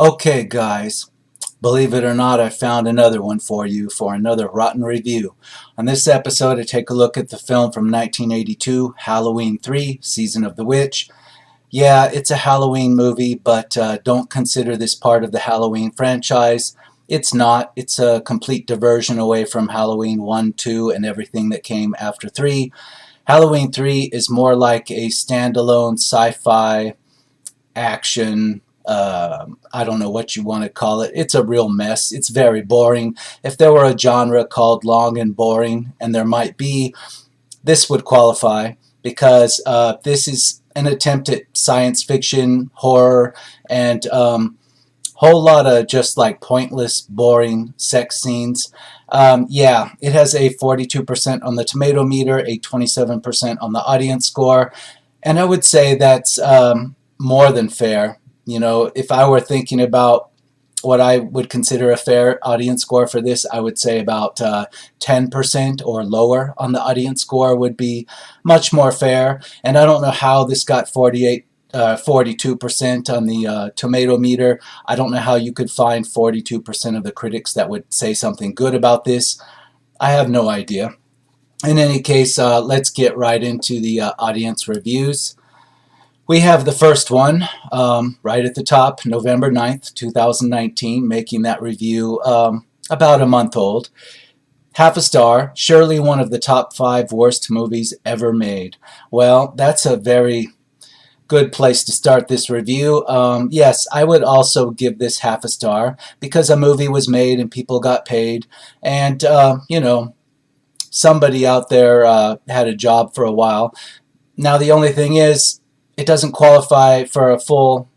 Okay, guys, believe it or not, I found another one for you for another rotten review. On this episode, I take a look at the film from 1982, Halloween 3, Season of the Witch. Yeah, it's a Halloween movie, but don't consider this part of the Halloween franchise. It's not. It's a complete diversion away from Halloween 1, 2, and everything that came after 3. Halloween 3 is more like a standalone sci-fi action. I don't know what you want to call it. It's a real mess. It's very boring. If there were a genre called long and boring, and there might be, this would qualify because this is an attempt at science fiction, horror, and whole lot of just like pointless, boring sex scenes. Yeah, it has a 42% on the tomato meter, a 27% on the audience score, and I would say that's more than fair. You know, if I were thinking about what I would consider a fair audience score for this, I would say about 10% or lower on the audience score would be much more fair. And I don't know how this got 42% on the tomato meter. I don't know how you could find 42% of the critics that would say something good about this. I have no idea. In any case, let's get right into the audience reviews. We have the first one right at the top, November 9th, 2019, making that review about a month old. Half a star, surely one of the top 5 worst movies ever made. Well, that's a very good place to start this review. Yes, I would also give this half a star because a movie was made and people got paid, and somebody out there had a job for a while. Now the only thing is, it doesn't qualify for a full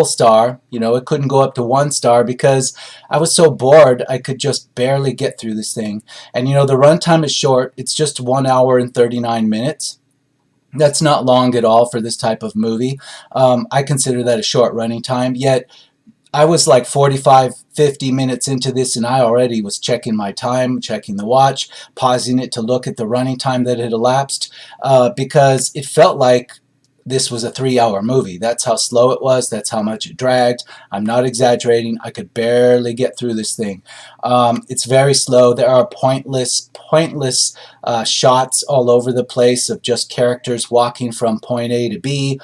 star. You know, it couldn't go up to 1 star because I was so bored I could just barely get through this thing. And you know, the runtime is short. It's just 1 hour and 39 minutes. That's not long at all for this type of movie. I consider that a short running time, yet I was like 45, 50 minutes into this and I already was checking my time, checking the watch, pausing it to look at the running time that had elapsed because it felt like this was a 3-hour movie. That's how slow it was. That's how much it dragged. I'm not exaggerating. I could barely get through this thing. It's very slow. There are pointless shots all over the place of just characters walking from point A to B.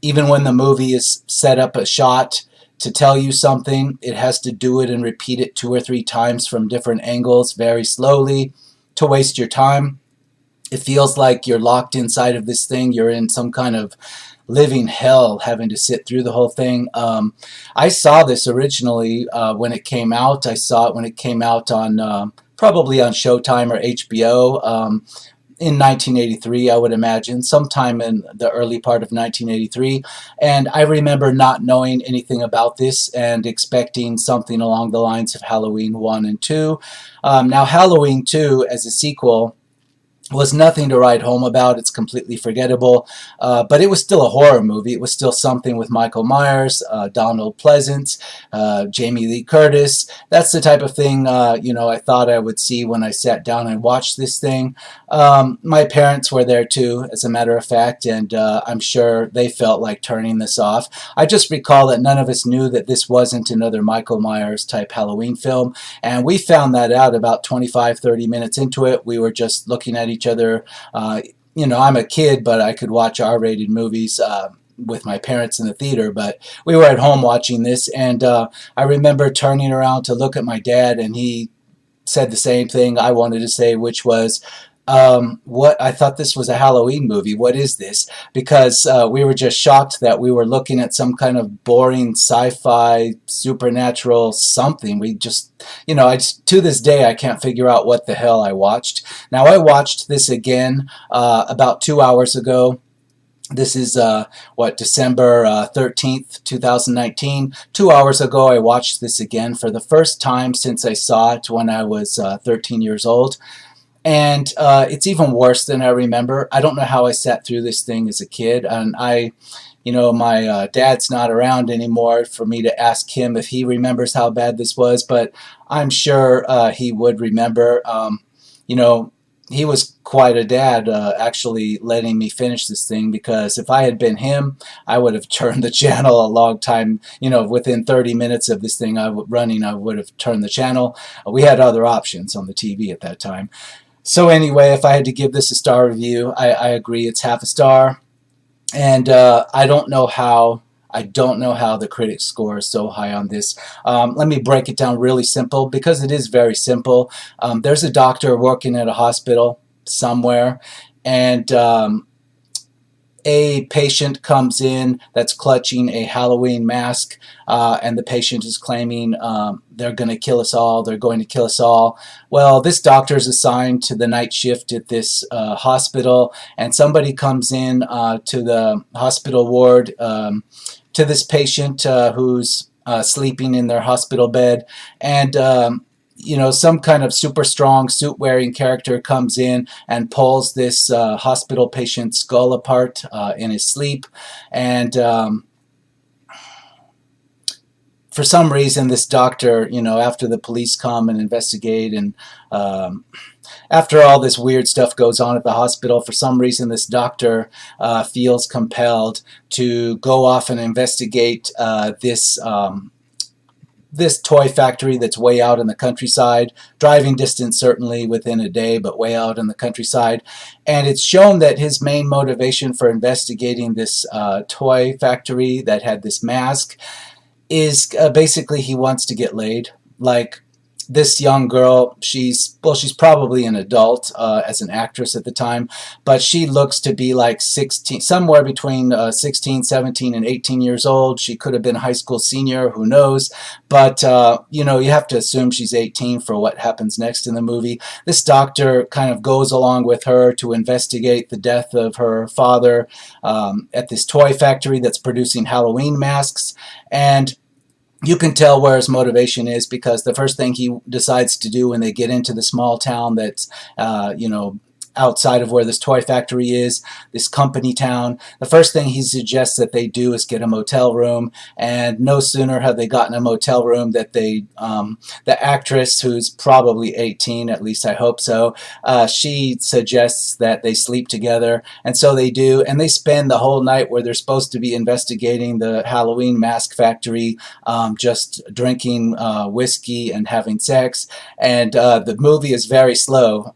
Even when the movie is set up a shot to tell you something, it has to do it and repeat it 2 or 3 times from different angles very slowly to waste your time. It feels like you're locked inside of this thing. You're in some kind of living hell having to sit through the whole thing. I saw this originally when it came out. I saw it when it came out on probably on Showtime or HBO in 1983, I would imagine, sometime in the early part of 1983. And I remember not knowing anything about this and expecting something along the lines of Halloween 1 and 2. Now, Halloween 2 as a sequel was nothing to write home about. It's completely forgettable, but it was still a horror movie. It was still something with Michael Myers, Donald Pleasence, Jamie Lee Curtis. That's the type of thing I thought I would see when I sat down and watched this thing. My parents were there too, as a matter of fact, and I'm sure they felt like turning this off. I just recall that none of us knew that this wasn't another Michael Myers type Halloween film, and we found that out about 25, 30 minutes into it. We were just looking at each other. I'm a kid, but I could watch R-rated movies with my parents in the theater, but we were at home watching this, and I remember turning around to look at my dad, and he said the same thing I wanted to say, which was, what, I thought this was a Halloween movie. What is this? Because we were just shocked that we were looking at some kind of boring sci-fi supernatural something. We just, to this day I can't figure out what the hell I watched. Now, I watched this again about 2 hours ago. This is, December 13th, 2019. 2 hours ago, I watched this again for the first time since I saw it when I was 13 years old. And it's even worse than I remember. I don't know how I sat through this thing as a kid. And my dad's not around anymore for me to ask him if he remembers how bad this was. But I'm sure he would remember. he was quite a dad, actually letting me finish this thing, because if I had been him, I would have turned the channel a long time. You know, within 30 minutes of this thing running, I would have turned the channel. We had other options on the TV at that time. So anyway, if I had to give this a star review, I agree it's half a star. And I don't know how the critics score is so high on this. Let me break it down really simple, because it is very simple. There's a doctor working at a hospital somewhere, and a patient comes in that's clutching a Halloween mask, and the patient is claiming, they're going to kill us all, they're going to kill us all. Well, this doctor is assigned to the night shift at this hospital, and somebody comes in to the hospital ward, to this patient who's sleeping in their hospital bed, and some kind of super strong suit wearing character comes in and pulls this hospital patient's skull apart in his sleep. And for some reason, this doctor, after the police come and investigate, and after all this weird stuff goes on at the hospital, for some reason this doctor feels compelled to go off and investigate this toy factory that's way out in the countryside, driving distance certainly within a day, but way out in the countryside. And it's shown that his main motivation for investigating this toy factory that had this mask is basically he wants to get laid. Like, this young girl, she's probably an adult as an actress at the time, but she looks to be like 16, somewhere between 16, 17, and 18 years old. She could have been a high school senior, who knows? But, you have to assume she's 18 for what happens next in the movie. This doctor kind of goes along with her to investigate the death of her father at this toy factory that's producing Halloween masks. And you can tell where his motivation is, because the first thing he decides to do when they get into the small town that's, outside of where this toy factory is, this company town, the first thing he suggests that they do is get a motel room. And no sooner have they gotten a motel room that the actress, who's probably 18, at least I hope so, she suggests that they sleep together. And so they do, and they spend the whole night where they're supposed to be investigating the Halloween mask factory, just drinking whiskey and having sex. And the movie is very slow.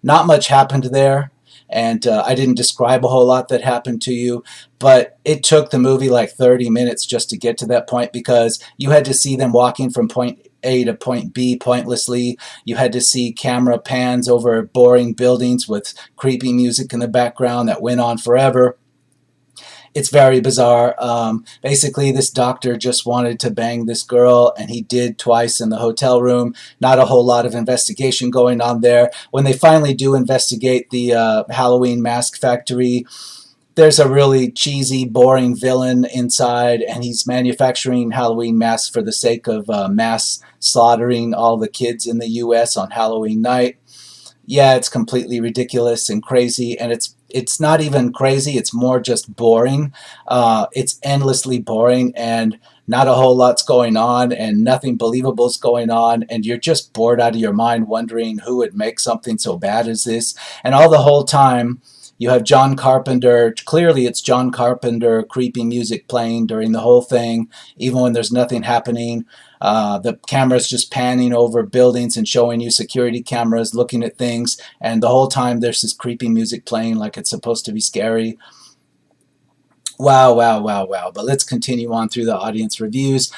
Not much happened there, and I didn't describe a whole lot that happened to you, but it took the movie like 30 minutes just to get to that point, because you had to see them walking from point A to point B pointlessly. You had to see camera pans over boring buildings with creepy music in the background that went on forever. It's very bizarre. Basically, this doctor just wanted to bang this girl, and he did twice in the hotel room. Not a whole lot of investigation going on there. When they finally do investigate the Halloween mask factory, there's a really cheesy, boring villain inside, and he's manufacturing Halloween masks for the sake of mass slaughtering all the kids in the U.S. on Halloween night. Yeah, it's completely ridiculous and crazy, and it's not even crazy, it's more just boring. It's endlessly boring, and not a whole lot's going on, and nothing believable's going on, and you're just bored out of your mind wondering who would make something so bad as this. And all the whole time, you have John Carpenter. Clearly it's John Carpenter creepy music playing during the whole thing, even when there's nothing happening. The camera's just panning over buildings and showing you security cameras looking at things, and the whole time there's this creepy music playing like it's supposed to be scary. Wow, wow, wow, wow. But let's continue on through the audience reviews.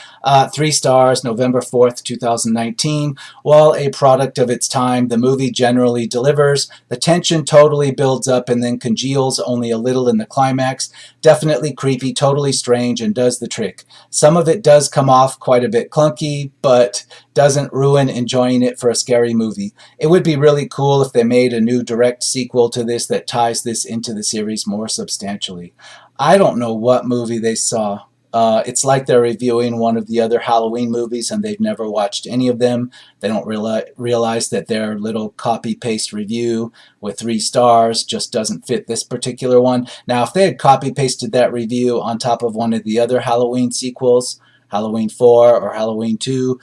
3 stars, November 4th, 2019. While a product of its time, the movie generally delivers. The tension totally builds up and then congeals only a little in the climax. Definitely creepy, totally strange, and does the trick. Some of it does come off quite a bit clunky, but doesn't ruin enjoying it for a scary movie. It would be really cool if they made a new direct sequel to this that ties this into the series more substantially. I don't know what movie they saw. It's like they're reviewing one of the other Halloween movies and they've never watched any of them. They don't realize that their little copy-paste review with 3 stars just doesn't fit this particular one. Now, if they had copy-pasted that review on top of one of the other Halloween sequels, Halloween 4 or Halloween 2,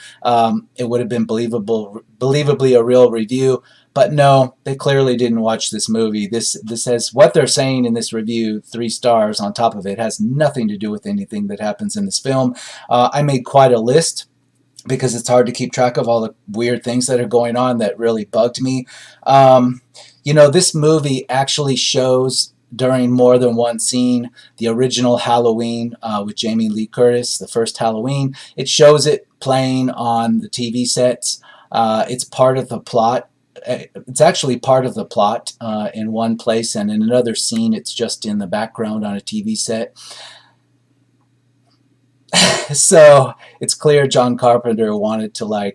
it would have been believably a real review. But no, they clearly didn't watch this movie. This has what they're saying in this review, 3 stars on top of it, has nothing to do with anything that happens in this film. I made quite a list because it's hard to keep track of all the weird things that are going on that really bugged me. Um, this movie actually shows during more than one scene the original Halloween with Jamie Lee Curtis, the first Halloween. It shows it playing on the TV sets. It's part of the plot. It's actually part of the plot in one place, and in another scene, it's just in the background on a TV set. So it's clear John Carpenter wanted to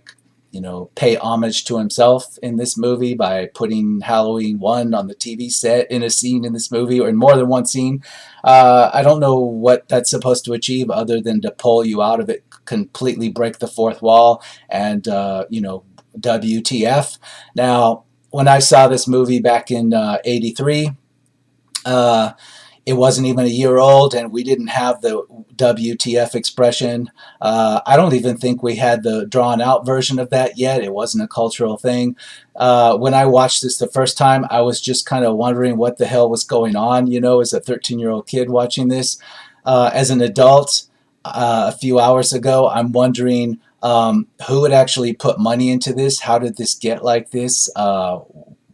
pay homage to himself in this movie by putting Halloween 1 on the TV set in a scene in this movie, or in more than one scene. I don't know what that's supposed to achieve other than to pull you out of it, completely break the fourth wall, and, WTF. Now, when I saw this movie back in 83, it wasn't even a year old, and we didn't have the WTF expression. I don't even think we had the drawn-out version of that yet. It wasn't a cultural thing. When I watched this the first time, I was just kind of wondering what the hell was going on, as a 13-year-old kid watching this. As an adult, a few hours ago, I'm wondering who would actually put money into this? How did this get like this?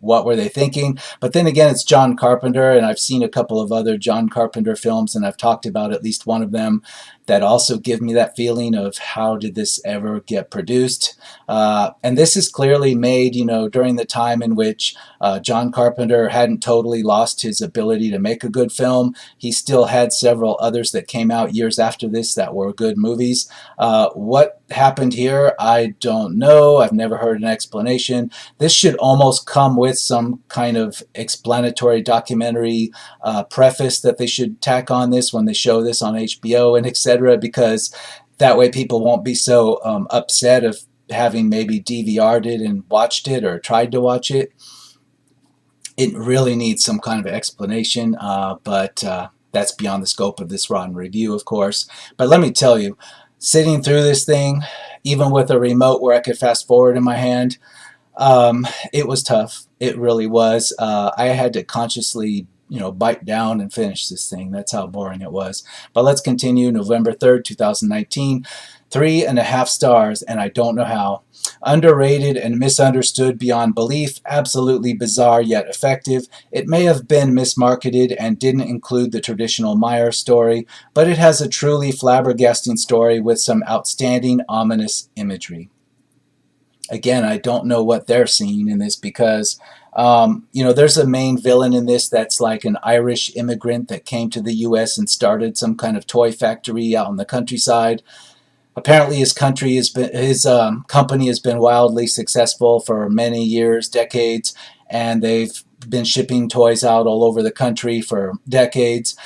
What were they thinking? But then again, it's John Carpenter, and I've seen a couple of other John Carpenter films, and I've talked about at least one of them that also give me that feeling of how did this ever get produced? And this is clearly made, during the time in which John Carpenter hadn't totally lost his ability to make a good film. He still had several others that came out years after this that were good movies. What happened here, I don't know. I've never heard an explanation. This should almost come with some kind of explanatory documentary preface that they should tack on this when they show this on HBO and etc., because that way people won't be so upset of having maybe DVR'd it and watched it or tried to watch it. It really needs some kind of explanation, but that's beyond the scope of this rotten review, of course. But let me tell you, sitting through this thing, even with a remote where I could fast forward in my hand, it was tough. It really was. I had to consciously bite down and finish this thing. That's how boring it was. But let's continue. November 3rd, 2019. 3.5 stars, and I don't know how. Underrated and misunderstood beyond belief. Absolutely bizarre yet effective. It may have been mismarketed and didn't include the traditional Meyer story, but it has a truly flabbergasting story with some outstanding ominous imagery. Again, I don't know what they're seeing in this because there's a main villain in this that's like an Irish immigrant that came to the U.S. and started some kind of toy factory out in the countryside. Apparently, his company has been wildly successful for many years, decades, and they've been shipping toys out all over the country for decades.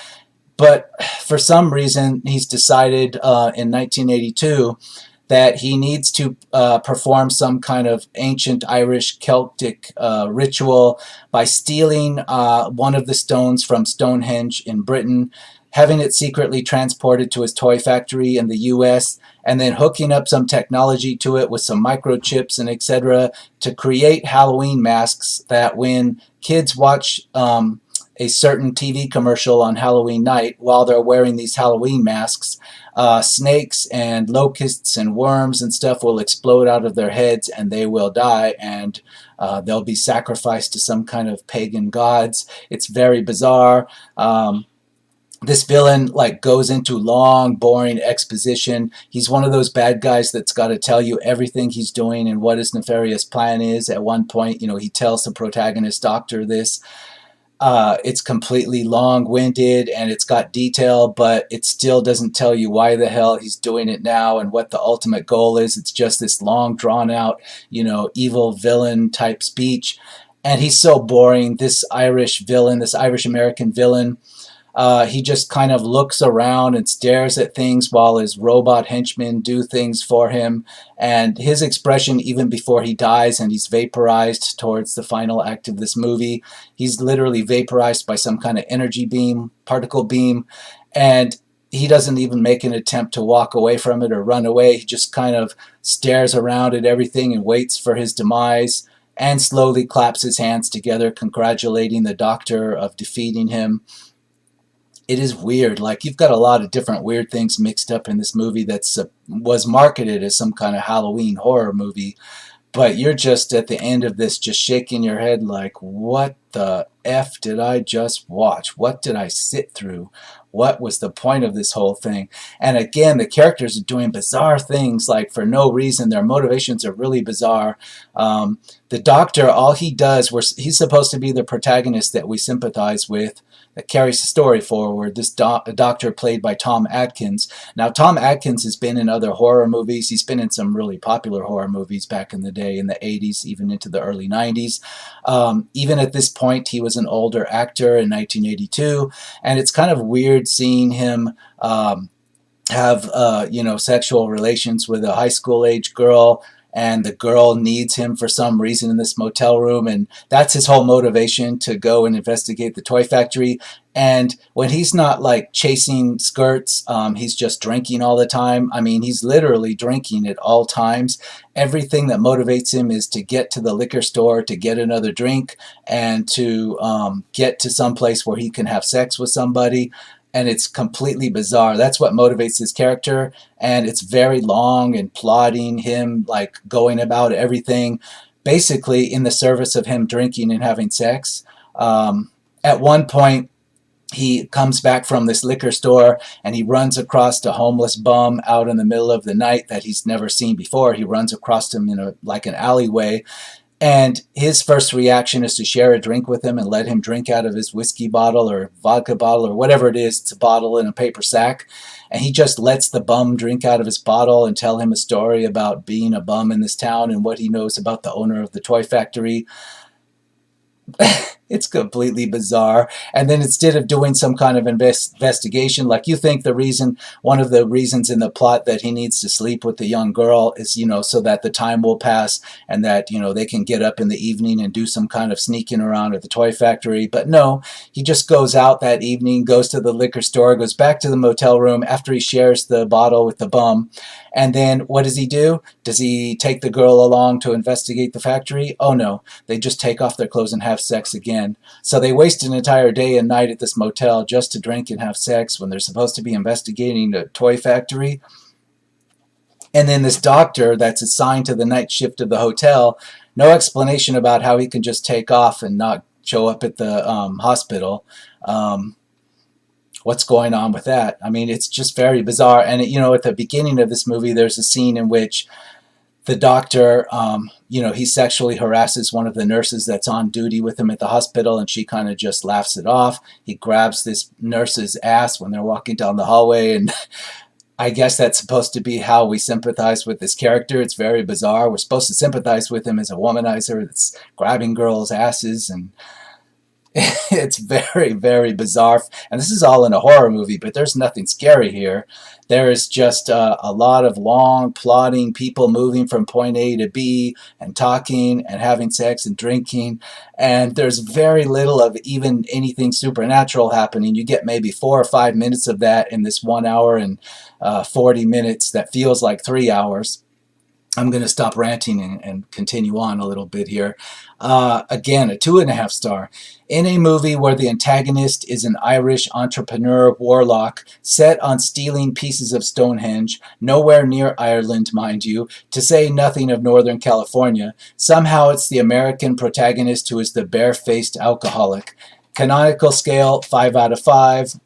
But for some reason, he's decided in 1982 that he needs to perform some kind of ancient Irish Celtic ritual by stealing one of the stones from Stonehenge in Britain, having it secretly transported to his toy factory in the US, and then hooking up some technology to it with some microchips and etc. to create Halloween masks that when kids watch a certain TV commercial on Halloween night while they're wearing these Halloween masks, snakes and locusts and worms and stuff will explode out of their heads and they will die, and they'll be sacrificed to some kind of pagan gods. It's very bizarre. This villain goes into long, boring exposition. He's one of those bad guys that's got to tell you everything he's doing and what his nefarious plan is. At one point, he tells the protagonist doctor this. It's completely long-winded and it's got detail, but it still doesn't tell you why the hell he's doing it now and what the ultimate goal is. It's just this long, drawn-out, evil villain type speech. And he's so boring. This Irish villain, this Irish-American villain, he just kind of looks around and stares at things while his robot henchmen do things for him. And his expression, even before he dies and he's vaporized towards the final act of this movie, he's literally vaporized by some kind of energy beam, particle beam. And he doesn't even make an attempt to walk away from it or run away. He just kind of stares around at everything and waits for his demise and slowly claps his hands together, congratulating the doctor of defeating him. It is weird. Like, you've got a lot of different weird things mixed up in this movie that's was marketed as some kind of Halloween horror movie, but you're just at the end of this just shaking your head like, what the F did I just watch? What did I sit through? What was the point of this whole thing? And again, the characters are doing bizarre things like for no reason. Their motivations are really bizarre. The doctor, all he does, he's supposed to be the protagonist that we sympathize with, that carries the story forward. This doctor played by Tom Atkins. Now, Tom Atkins has been in other horror movies. He's been in some really popular horror movies back in the day, in the 80s, even into the early 90s. Even at this point, he was an older actor in 1982, and it's kind of weird seeing him have sexual relations with a high school age girl, and the girl needs him for some reason in this motel room, and that's his whole motivation, to go and investigate the toy factory. And when he's not like chasing skirts, he's just drinking all the time. I mean, he's literally drinking at all times. Everything that motivates him is to get to the liquor store, to get another drink, and to get to some place where he can have sex with somebody. And it's completely bizarre. That's what motivates his character, and it's very long and plotting, him like going about everything basically in the service of him drinking and having sex. At one point, he comes back from this liquor store and he runs across a homeless bum out in the middle of the night that he's never seen before. He runs across him in an alleyway, and his first reaction is to share a drink with him and let him drink out of his whiskey bottle or vodka bottle or whatever it is. It's a bottle in a paper sack. And he just lets the bum drink out of his bottle and tell him a story about being a bum in this town and what he knows about the owner of the toy factory. It's completely bizarre. And then instead of doing some kind of investigation, like, you think one of the reasons in the plot that he needs to sleep with the young girl is, so that the time will pass and that, they can get up in the evening and do some kind of sneaking around at the toy factory. But no, he just goes out that evening, goes to the liquor store, goes back to the motel room after he shares the bottle with the bum. And then what does he do? Does he take the girl along to investigate the factory? Oh no, they just take off their clothes and have sex again. So they waste an entire day and night at this motel just to drink and have sex when they're supposed to be investigating a toy factory. And then this doctor that's assigned to the night shift of the hotel, no explanation about how he can just take off and not show up at the hospital. What's going on with that? I mean, it's just very bizarre. And, at the beginning of this movie, there's a scene in which the doctor, he sexually harasses one of the nurses that's on duty with him at the hospital, and she kind of just laughs it off. He grabs this nurse's ass when they're walking down the hallway, and I guess that's supposed to be how we sympathize with this character. It's very bizarre. We're supposed to sympathize with him as a womanizer that's grabbing girls' asses, and it's very, very bizarre. And this is all in a horror movie, but there's nothing scary here. There is just a lot of long plotting, people moving from point A to B and talking and having sex and drinking. And there's very little of even anything supernatural happening. You get maybe 4 or 5 minutes of that in this 1 hour and 40 minutes that feels like 3 hours. I'm going to stop ranting and continue on a little bit here. Again, a 2.5 star. In a movie where the antagonist is an Irish entrepreneur warlock set on stealing pieces of Stonehenge, nowhere near Ireland, mind you, to say nothing of Northern California, somehow it's the American protagonist who is the bare-faced alcoholic. Canonical scale, 5 out of 5.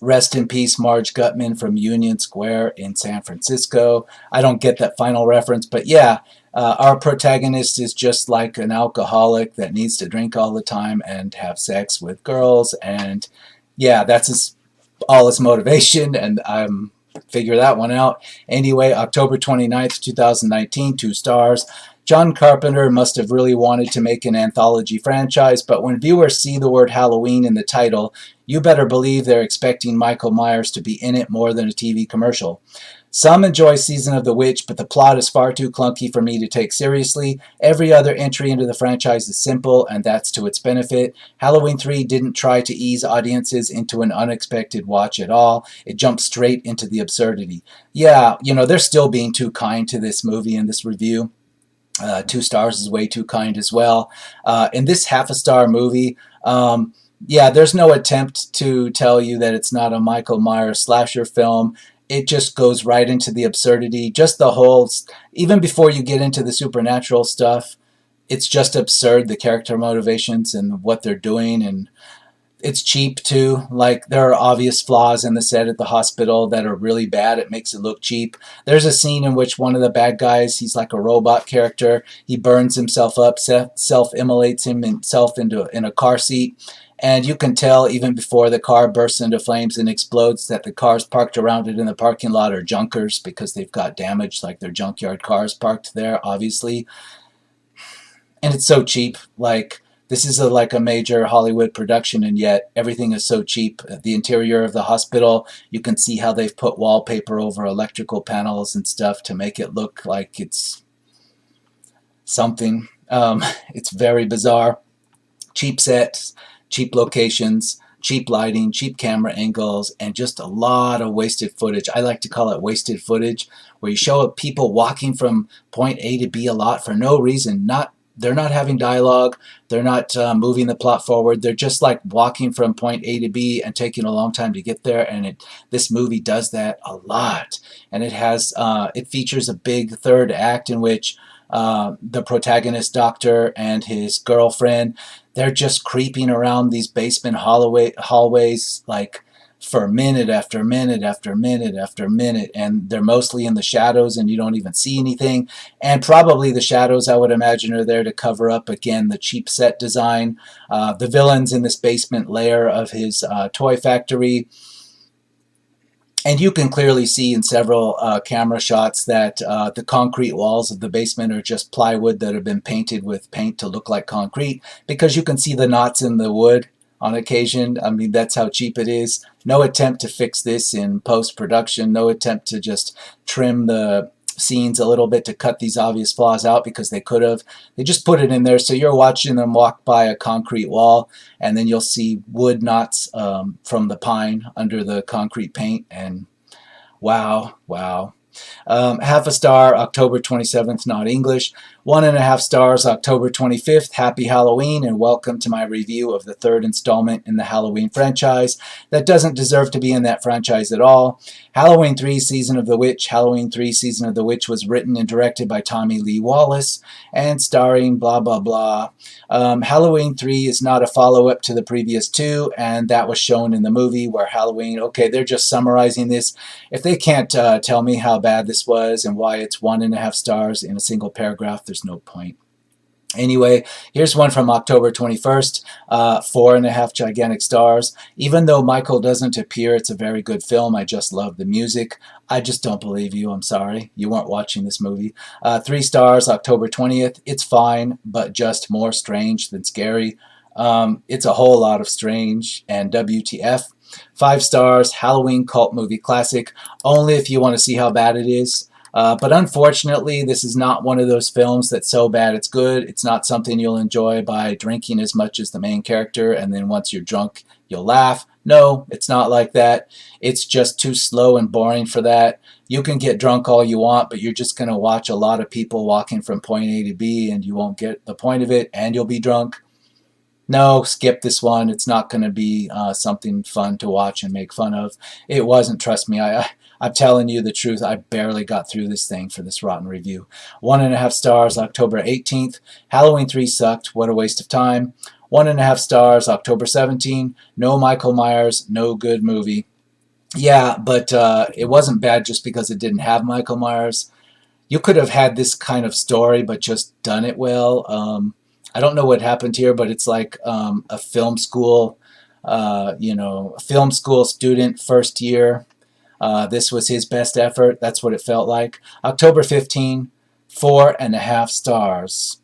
Rest in peace, Marge Gutman from Union Square in San Francisco. I don't get that final reference, but yeah, our protagonist is just like an alcoholic that needs to drink all the time and have sex with girls, and yeah, that's all his motivation, and figure that one out. Anyway, October 29th, 2019, 2 stars. John Carpenter must have really wanted to make an anthology franchise, but when viewers see the word Halloween in the title, you better believe they're expecting Michael Myers to be in it more than a TV commercial. Some enjoy Season of the Witch, but the plot is far too clunky for me to take seriously. Every other entry into the franchise is simple, and that's to its benefit. Halloween 3 didn't try to ease audiences into an unexpected watch at all. It jumped straight into the absurdity. Yeah, they're still being too kind to this movie in this review. 2 stars is way too kind as well. In this half a star movie, yeah, there's no attempt to tell you that it's not a Michael Myers slasher film. It just goes right into the absurdity. Just the whole, even before you get into the supernatural stuff, it's just absurd, the character motivations and what they're doing, and it's cheap too. Like, there are obvious flaws in the set at the hospital that are really bad. It makes it look cheap. There's a scene in which one of the bad guys, he's like a robot character. He burns himself up, self-immolates himself in a car seat. And you can tell even before the car bursts into flames and explodes that the cars parked around it in the parking lot are junkers because they've got damage, like they're junkyard cars parked there, obviously. And it's so cheap. Like, this is like a major Hollywood production, and yet everything is so cheap. The interior of the hospital, you can see how they've put wallpaper over electrical panels and stuff to make it look like it's something. It's very bizarre. Cheap sets, cheap locations, cheap lighting, cheap camera angles, and just a lot of wasted footage. I like to call it wasted footage, where you show up people walking from point A to B a lot for no reason. They're not having dialogue. They're not moving the plot forward. They're just like walking from point A to B and taking a long time to get there. And this movie does that a lot. And it features a big third act in which the protagonist doctor and his girlfriend, they're just creeping around these basement hallways like for minute after minute after minute after minute, and they're mostly in the shadows and you don't even see anything. And probably the shadows, I would imagine, are there to cover up, again, the cheap set design. The villain's in this basement lair of his toy factory. And you can clearly see in several camera shots that the concrete walls of the basement are just plywood that have been painted with paint to look like concrete, because you can see the knots in the wood on occasion. I mean, that's how cheap it is. No attempt to fix this in post-production. No attempt to just trim the scenes a little bit to cut these obvious flaws out, because they could have. They just put it in there so you're watching them walk by a concrete wall, and then you'll see wood knots from the pine under the concrete paint, and wow, wow. Half a star, October 27th, not English. 1.5 stars, October 25th. Happy Halloween, and welcome to my review of the third installment in the Halloween franchise that doesn't deserve to be in that franchise at all. Halloween 3, Season of the Witch. Halloween 3, Season of the Witch was written and directed by Tommy Lee Wallace and starring blah, blah, blah. Halloween 3 is not a follow-up to the previous two, and that was shown in the movie where Halloween, okay, they're just summarizing this. If they can't tell me how bad this was and why it's 1.5 stars in a single paragraph, there's no point. Anyway, here's one from October 21st, 4.5 gigantic stars. Even though Michael doesn't appear, it's a very good film. I just love the music. I just don't believe you. I'm sorry. You weren't watching this movie. 3 stars, October 20th. It's fine, but just more strange than scary. It's a whole lot of strange and WTF. 5 stars, Halloween cult movie classic. Only if you want to see how bad it is. But unfortunately, this is not one of those films that's so bad it's good. It's not something you'll enjoy by drinking as much as the main character, and then once you're drunk, you'll laugh. No, it's not like that. It's just too slow and boring for that. You can get drunk all you want, but you're just going to watch a lot of people walking from point A to B, and you won't get the point of it, and you'll be drunk. No, skip this one. It's not going to be something fun to watch and make fun of. It wasn't, trust me. I'm telling you the truth. I barely got through this thing for this rotten review. 1.5 stars, October 18th. Halloween 3 sucked. What a waste of time. 1.5 stars, October 17th. No Michael Myers. No good movie. Yeah, but it wasn't bad just because it didn't have Michael Myers. You could have had this kind of story, but just done it well. I don't know what happened here, but it's like a film school, a film school student, first year. This was his best effort. That's what it felt like. October 15, 4.5 stars.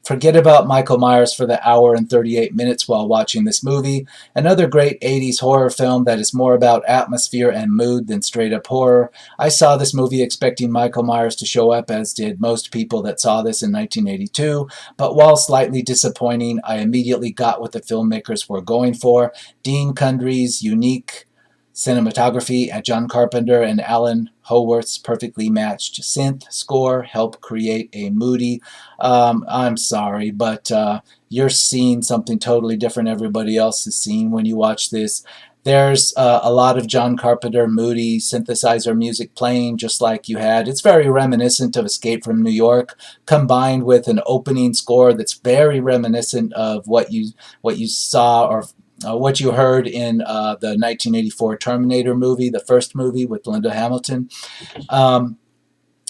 Forget about Michael Myers for the hour and 38 minutes while watching this movie. Another great 80s horror film that is more about atmosphere and mood than straight up horror. I saw this movie expecting Michael Myers to show up, as did most people that saw this in 1982, but while slightly disappointing, I immediately got what the filmmakers were going for. Dean Kundry's unique cinematography and John Carpenter and Alan Howarth's perfectly matched synth score help create a moody, I'm sorry, but you're seeing something totally different everybody else is seeing when you watch this. There's a lot of John Carpenter moody synthesizer music playing just like you had. It's very reminiscent of Escape from New York, combined with an opening score that's very reminiscent of what you saw or what you heard in the 1984 Terminator movie, the first movie with Linda Hamilton. Um,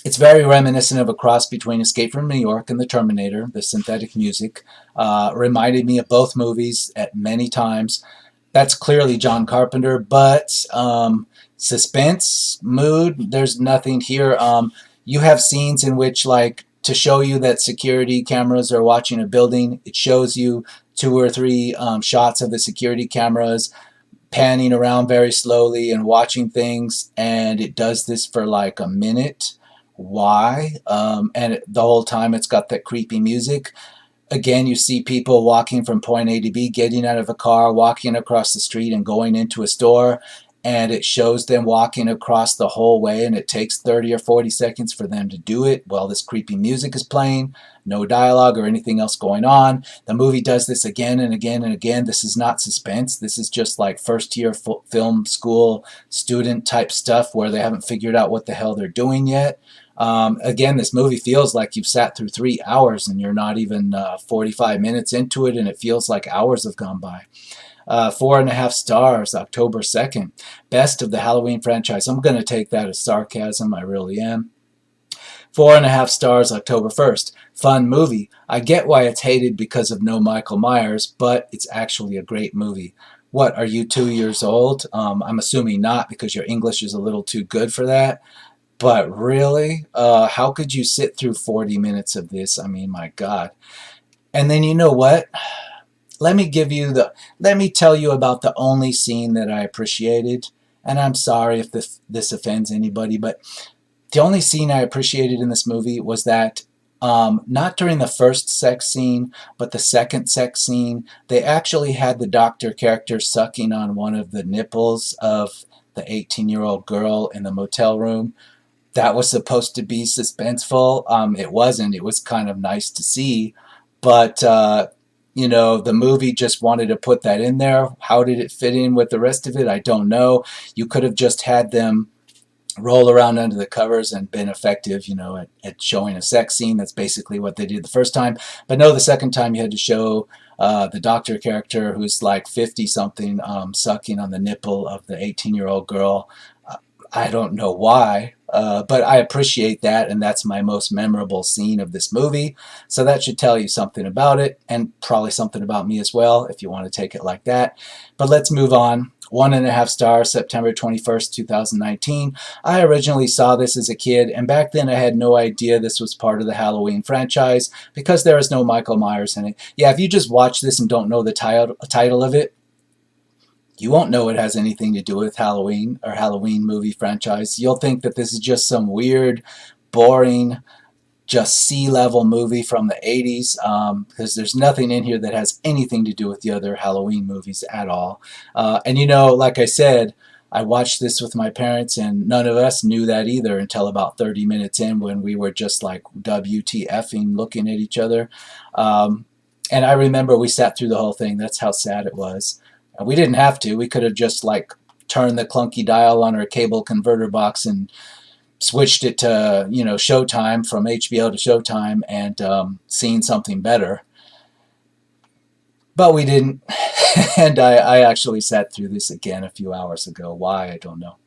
it's very reminiscent of a cross between Escape from New York and the Terminator. The synthetic music reminded me of both movies at many times. That's clearly John Carpenter, but suspense, mood, there's nothing here. You have scenes in which, like, to show you that security cameras are watching a building, it shows you two or three shots of the security cameras panning around very slowly and watching things, and it does this for like a minute. Why? The whole time it's got that creepy music. Again, you see people walking from point A to B, getting out of a car, walking across the street and going into a store, and it shows them walking across the whole way, and it takes 30 or 40 seconds for them to do it while this creepy music is playing. No dialogue or anything else going on. The movie does this again and again and again. This is not suspense. This is just like first year film school student type stuff where they haven't figured out what the hell they're doing yet. Again, this movie feels like you've sat through 3 hours and you're not even 45 minutes into it, and it feels like hours have gone by. 4.5 stars, October 2nd. Best of the Halloween franchise. I'm going to take that as sarcasm. I really am. 4.5 stars, October 1st. Fun movie. I get why it's hated because of no Michael Myers, but it's actually a great movie. What, are you 2 years old? I'm assuming not, because your English is a little too good for that. But really? How could you sit through 40 minutes of this? I mean, my God. And then you know what? Let me tell you about the only scene that I appreciated. And I'm sorry if this offends anybody, but the only scene I appreciated in this movie was that not during the first sex scene, but the second sex scene, they actually had the doctor character sucking on one of the nipples of the 18-year-old girl in the motel room. That was supposed to be suspenseful. It wasn't. It was kind of nice to see. But, the movie just wanted to put that in there. How did it fit in with the rest of it? I don't know. You could have just had them roll around under the covers and been effective, at showing a sex scene. That's basically what they did the first time. But no, the second time you had to show the doctor character, who's like 50-something, sucking on the nipple of the 18-year-old girl. I don't know why, but I appreciate that, and that's my most memorable scene of this movie. So that should tell you something about it, and probably something about me as well, if you want to take it like that. But let's move on. 1.5 stars, September 21st, 2019. I originally saw this as a kid, and back then I had no idea this was part of the Halloween franchise because there is no Michael Myers in it. Yeah, if you just watch this and don't know the title of it, you won't know it has anything to do with Halloween or Halloween movie franchise. You'll think that this is just some weird, boring, just C-level movie from the 80s, because there's nothing in here that has anything to do with the other Halloween movies at all. And like I said, I watched this with my parents, and none of us knew that either until about 30 minutes in, when we were just like WTFing looking at each other. And I remember we sat through the whole thing. That's how sad it was. We didn't have to. We could have just like turned the clunky dial on our cable converter box and switched it to, Showtime, from HBO to Showtime, and seen something better. But we didn't. And I actually sat through this again a few hours ago. Why? I don't know.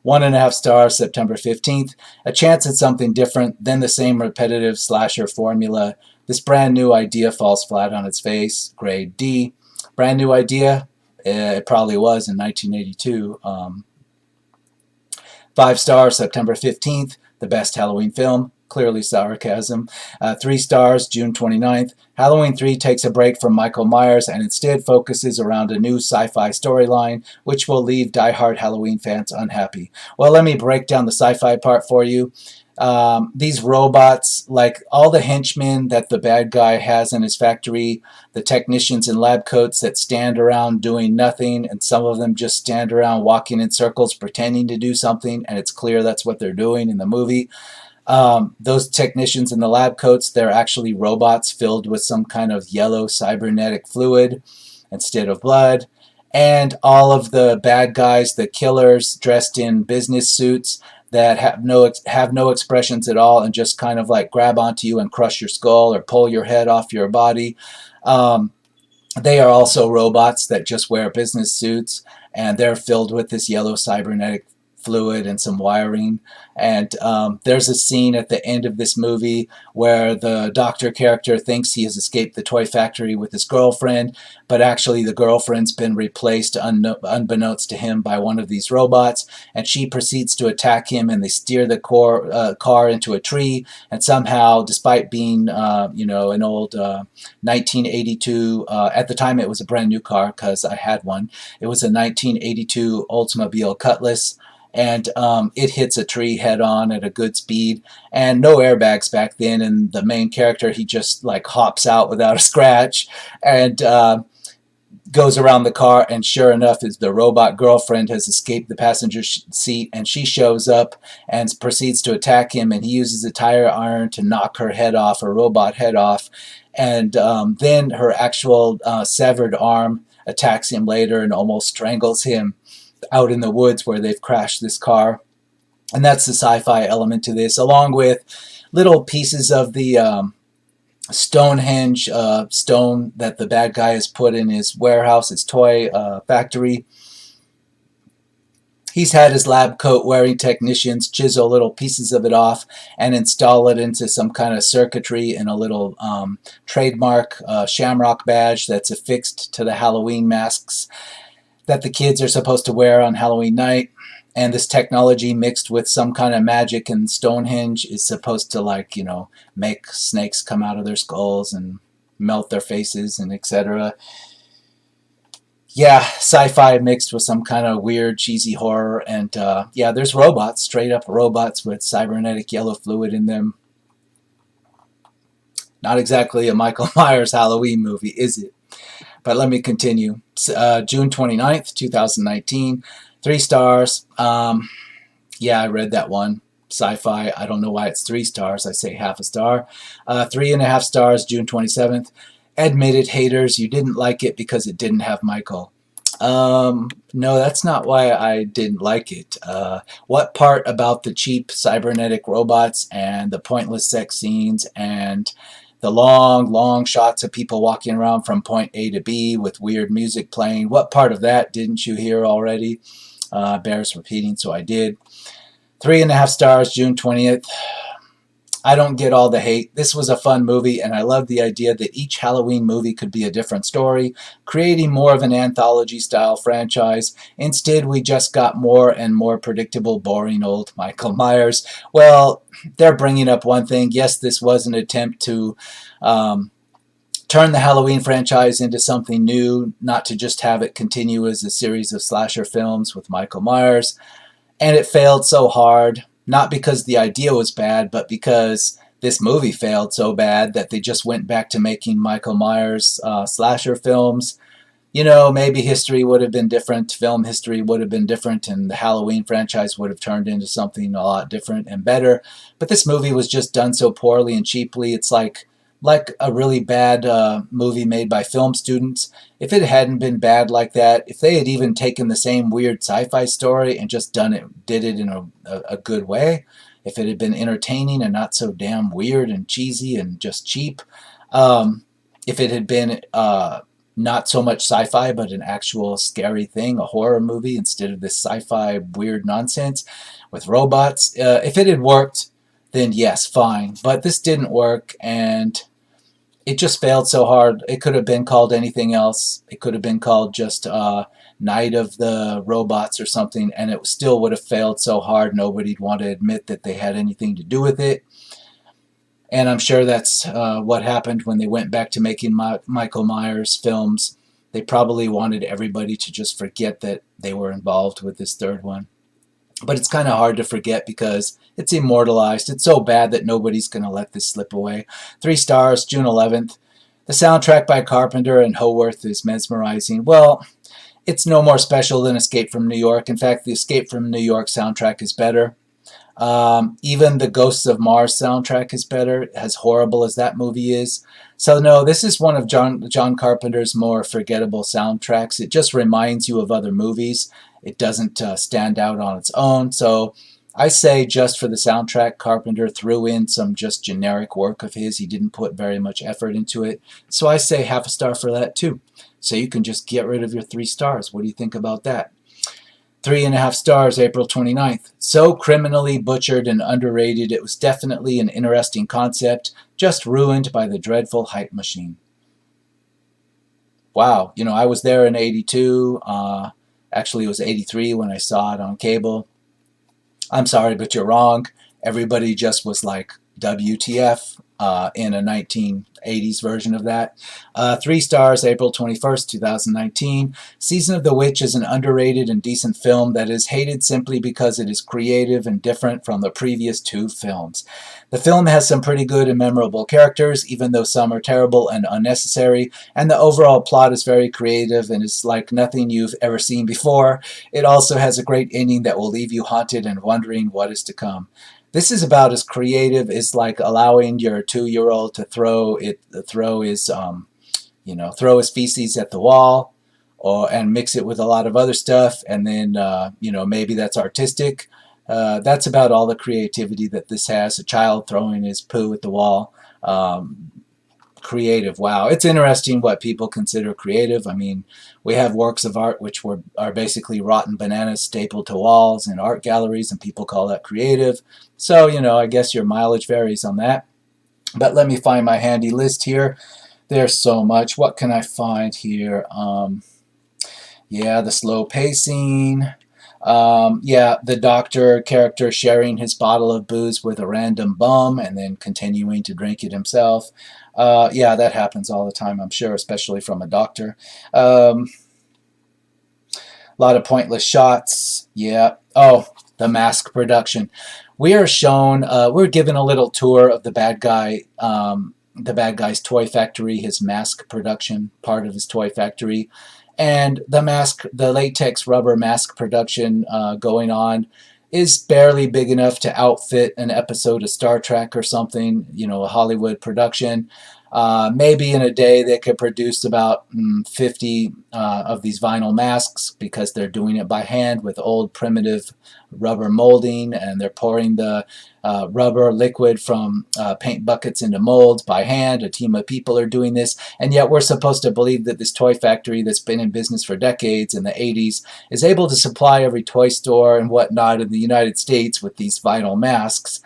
1.5 stars, September 15th. A chance at something different than the same repetitive slasher formula. This brand new idea falls flat on its face. Grade D. Brand new idea? It probably was in 1982. 5 stars, September 15th. The best Halloween film. clearly sarcasm. 3 stars, June 29th. Halloween 3 takes a break from Michael Myers and instead focuses around a new sci-fi storyline, which will leave die-hard Halloween fans unhappy. Well, let me break down the sci-fi part for you. These robots, like all the henchmen that the bad guy has in his factory, the technicians in lab coats that stand around doing nothing, and some of them just stand around walking in circles pretending to do something, and it's clear that's what they're doing in the movie. Those technicians in the lab coats, they're actually robots filled with some kind of yellow cybernetic fluid instead of blood. And all of the bad guys, the killers dressed in business suits that have no expressions at all and just kind of like grab onto you and crush your skull or pull your head off your body. Um, they are also robots that just wear business suits, and they're filled with this yellow cybernetic fluid and some wiring. And there's a scene at the end of this movie where the doctor character thinks he has escaped the toy factory with his girlfriend, but actually the girlfriend's been replaced unbeknownst to him by one of these robots, and she proceeds to attack him, and they steer the car into a tree, and somehow, despite being an old 1982, at the time it was a brand new car because I had one, it was a 1982 Oldsmobile Cutlass, and it hits a tree head on at a good speed, and no airbags back then, and the main character, he just like hops out without a scratch, and goes around the car, and sure enough, is the robot girlfriend has escaped the passenger seat, and she shows up and proceeds to attack him, and he uses a tire iron to knock her head off, her robot head off, and then her actual severed arm attacks him later and almost strangles him out in the woods where they've crashed this car. And that's the sci-fi element to this, along with little pieces of the Stonehenge stone that the bad guy has put in his warehouse, his toy factory. He's had his lab coat wearing technicians chisel little pieces of it off and install it into some kind of circuitry in a little trademark shamrock badge that's affixed to the Halloween masks that the kids are supposed to wear on Halloween night. And this technology mixed with some kind of magic and Stonehenge is supposed to, like, make snakes come out of their skulls and melt their faces and etc. Yeah, sci-fi mixed with some kind of weird, cheesy horror. And yeah, there's robots, straight up robots with cybernetic yellow fluid in them. Not exactly a Michael Myers Halloween movie, is it? But let me continue. June 29th, 2019. 3 stars. Yeah, I read that one. Sci-fi. I don't know why it's 3 stars. I say half a star. 3.5 stars, June 27th. Admitted haters, you didn't like it because it didn't have Michael. No, that's not why I didn't like it. What part about the cheap cybernetic robots and the pointless sex scenes and the long shots of people walking around from point A to B with weird music playing, what part of that didn't you hear already? Bears repeating, so I did. 3.5 stars, June 20th. I don't get all the hate. This was a fun movie, and I love the idea that each Halloween movie could be a different story, creating more of an anthology-style franchise. Instead, we just got more and more predictable, boring old Michael Myers. Well, they're bringing up one thing. Yes, this was an attempt to turn the Halloween franchise into something new, not to just have it continue as a series of slasher films with Michael Myers. And it failed so hard. Not because the idea was bad, but because this movie failed so bad that they just went back to making Michael Myers slasher films. Maybe history would have been different, film history would have been different, and the Halloween franchise would have turned into something a lot different and better. But this movie was just done so poorly and cheaply. It's like a really bad movie made by film students. If it hadn't been bad like that, if they had even taken the same weird sci-fi story and just did it in a good way, if it had been entertaining and not so damn weird and cheesy and just cheap, if it had been not so much sci-fi but an actual scary thing, a horror movie instead of this sci-fi weird nonsense with robots, if it had worked, then yes, fine. But this didn't work, and it just failed so hard. It could have been called anything else. It could have been called just Night of the Robots or something, and it still would have failed so hard nobody'd want to admit that they had anything to do with it. And I'm sure that's what happened when they went back to making Michael Myers films. They probably wanted everybody to just forget that they were involved with this third one. But it's kind of hard to forget because it's immortalized. It's so bad that nobody's going to let this slip away. 3 stars, June 11th. The soundtrack by Carpenter and Howarth is mesmerizing. Well, it's no more special than Escape from New York. In fact, the Escape from New York soundtrack is better. Even the Ghosts of Mars soundtrack is better, as horrible as that movie is. So no, this is one of John Carpenter's more forgettable soundtracks. It just reminds you of other movies. It doesn't stand out on its own. So I say just for the soundtrack, Carpenter threw in some just generic work of his. He didn't put very much effort into it. So I say half a star for that too. So you can just get rid of your 3 stars. What do you think about that? 3.5 stars, April 29th. So criminally butchered and underrated, it was definitely an interesting concept, just ruined by the dreadful hype machine. Wow, you know, I was there in 82. Actually, it was 83 when I saw it on cable. I'm sorry, but you're wrong. Everybody just was like, WTF, in a 1980s version of that. 3 stars, April 21st, 2019. Season of the Witch is an underrated and decent film that is hated simply because it is creative and different from the previous 2 films. The film has some pretty good and memorable characters, even though some are terrible and unnecessary, and the overall plot is very creative and is like nothing you've ever seen before. It also has a great ending that will leave you haunted and wondering what is to come. This is about as creative as like allowing your 2-year-old to throw his feces at the wall, and mix it with a lot of other stuff, and then maybe that's artistic. That's about all the creativity that this has. A child throwing his poo at the wall. Creative. Wow, it's interesting what people consider creative. I mean, we have works of art which are basically rotten bananas stapled to walls in art galleries, and people call that creative. So, I guess your mileage varies on that. But let me find my handy list here. There's so much. What can I find here? Yeah, the slow pacing. Yeah, the doctor character sharing his bottle of booze with a random bum and then continuing to drink it himself. Yeah, that happens all the time, I'm sure, especially from a doctor. A lot of pointless shots. Yeah. Oh, the mask production. We are shown, we're given a little tour of the bad guy's toy factory, his mask production, part of his toy factory. And the latex rubber mask production going on is barely big enough to outfit an episode of Star Trek or something, a Hollywood production. Maybe in a day they could produce about 50 of these vinyl masks, because they're doing it by hand with old primitive rubber molding, and they're pouring the rubber liquid from paint buckets into molds by hand. A team of people are doing this, and yet we're supposed to believe that this toy factory that's been in business for decades in the 80s is able to supply every toy store and whatnot in the United States with these vinyl masks,